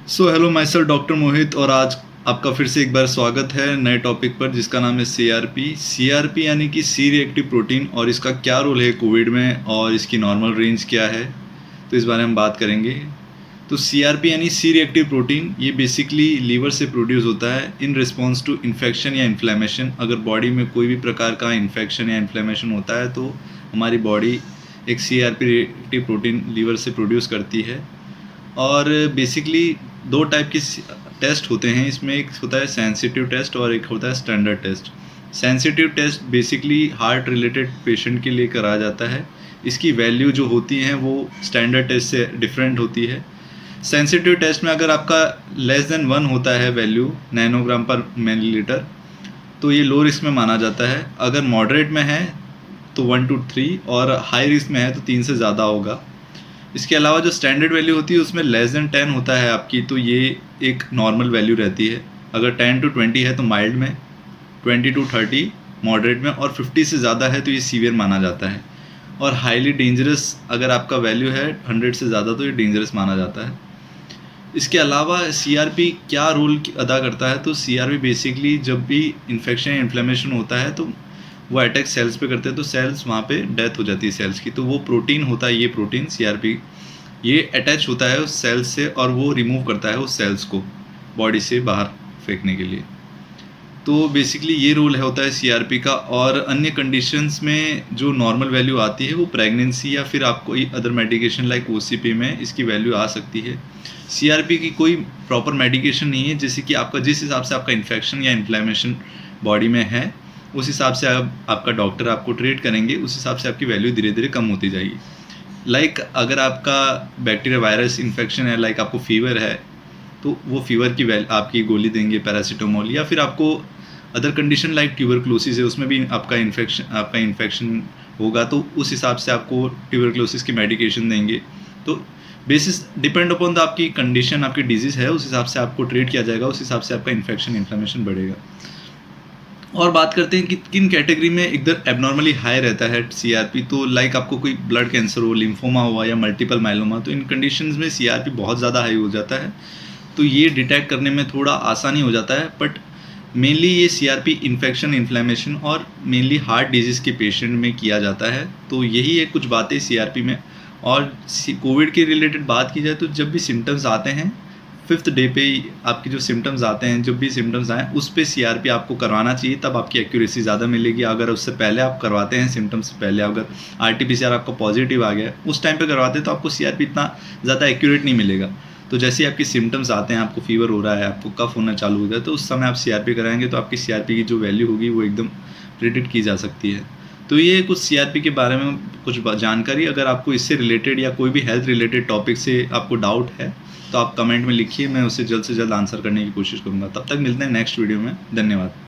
Hello my self doctor मोहित और आज आपका फिर से एक बार स्वागत है नए टॉपिक पर जिसका नाम है सीआरपी यानी कि सी रिएक्टिव प्रोटीन और इसका क्या रोल है कोविड में और इसकी नॉर्मल रेंज क्या है, तो इस बारे में हम बात करेंगे। तो सीआरपी यानी सी रिएक्टिव प्रोटीन ये बेसिकली लीवर से प्रोड्यूस होता है इन रिस्पॉन्स टू इन्फेक्शन या इन्फ्लेमेशन। अगर बॉडी में कोई भी प्रकार का इन्फेक्शन या इन्फ्लेमेशन होता है तो हमारी बॉडी एक सीआरपी रिएक्टिव प्रोटीन लीवर से प्रोड्यूस करती है। और बेसिकली दो टाइप के टेस्ट होते हैं इसमें, एक होता है सेंसिटिव टेस्ट और एक होता है standard test. Sensitive test basically heart related patient के लिए कराया जाता है। इसकी वैल्यू जो होती हैं वो स्टैंडर्ड टेस्ट से डिफरेंट होती है। सेंसिटिव टेस्ट में अगर आपका लेस देन 1 होता है वैल्यू नैनोग्राम पर मिलीलीटर तो ये लो रिस्क में माना जाता है। अगर मॉडरेट में है तो 1 to 3 और हाई रिस्क में है तो 3 से ज़्यादा होगा। इसके अलावा जो स्टैंडर्ड वैल्यू होती है उसमें लेस देन 10 होता है आपकी, तो ये एक नॉर्मल वैल्यू रहती है। अगर 10 to 20 है तो माइल्ड में, 20 to 30 मॉडरेट में और 50 से ज़्यादा है तो ये सीवियर माना जाता है। और हाईली डेंजरस अगर आपका वैल्यू है 100 से ज़्यादा तो ये डेंजरस माना जाता है। इसके अलावा सीआरपी क्या रोल अदा करता है, तो सीआरपी बेसिकली जब भी इन्फेक्शन या इन्फ्लेमेशन होता है तो वो अटैक सेल्स पे करते हैं तो सेल्स वहाँ पे डेथ हो जाती है सेल्स की। तो वो प्रोटीन होता है, ये प्रोटीन सीआरपी ये अटैच होता है उस सेल्स से और वो रिमूव करता है उस सेल्स को बॉडी से बाहर फेंकने के लिए। तो बेसिकली ये रोल होता है सीआरपी का। और अन्य कंडीशंस में जो नॉर्मल वैल्यू आती है वो प्रेगनेंसी या फिर आप कोई अदर मेडिकेशन लाइक ओसीपी में इसकी वैल्यू आ सकती है। सीआरपी की कोई प्रॉपर मेडिकेशन नहीं है, जैसे कि आपका जिस हिसाब से आपका इन्फेक्शन या इन्फ्लेमेशन बॉडी में है उस हिसाब से आपका डॉक्टर आपको ट्रीट करेंगे, उस हिसाब से आपकी वैल्यू धीरे धीरे कम होती जाएगी। लाइक अगर आपका बैक्टीरिया वायरस इन्फेक्शन है, लाइक आपको फीवर है तो वो फीवर की आपकी गोली देंगे पैरासीटामोल, या फिर आपको अदर कंडीशन लाइक ट्यूबरक्लोसिस है उसमें भी आपका इन्फेक्शन होगा तो उस हिसाब से आपको ट्यूबरक्लोसिस की मेडिकेशन देंगे। तो बेसिस डिपेंड अपॉन द आपकी कंडीशन, आपकी डिजीज़ है, उस हिसाब से आपको ट्रीट किया जाएगा, उस हिसाब से आपका इन्फेक्शन इन्फ्लेमेशन बढ़ेगा। और बात करते हैं कि किन कैटेगरी में इधर एबनॉर्मली हाई रहता है सीआरपी। तो लाइक आपको कोई ब्लड कैंसर हो, लिम्फोमा हुआ या मल्टीपल माइलोमा, तो इन कंडीशंस में सीआरपी बहुत ज़्यादा हाई हो जाता है। तो ये डिटेक्ट करने में थोड़ा आसानी हो जाता है। बट मेनली ये सीआरपी इन्फेक्शन इन्फ्लेमेशन और मेनली हार्ट डिजीज़ के पेशेंट में किया जाता है। तो यही है कुछ बातें सीआरपी में। और कोविड के रिलेटेड बात की जाए तो जब भी सिम्टम्स आते हैं 5th डे पे आपके जो सिम्टम्स आते हैं, जब भी सिम्टम्स आएँ उस पे सीआरपी आपको करवाना चाहिए, तब आपकी एक्यूरेसी ज़्यादा मिलेगी। अगर उससे पहले आप करवाते हैं सिम्टम्स से पहले, अगर आरटीपीसीआर आपका पॉजिटिव आ गया उस टाइम पे करवाते हैं तो आपको सीआरपी इतना ज़्यादा एक्यूरेट नहीं मिलेगा। तो जैसे ही आपके सिम्टम्स आते हैं, आपको फीवर हो रहा है, आपको कफ होना चालू हो गया, तो उस समय आप सीआरपी कराएंगे तो आपकी सीआरपी की जो वैल्यू होगी वो एकदम प्रिडिक्ट की जा सकती है। तो ये कुछ सीआरपी के बारे में कुछ जानकारी। अगर आपको इससे रिलेटेड या कोई भी हेल्थ रिलेटेड टॉपिक से आपको डाउट है तो आप कमेंट में लिखिए, मैं उसे जल्द से जल्द आंसर करने की कोशिश करूँगा। तब तक मिलते हैं नेक्स्ट वीडियो में। धन्यवाद।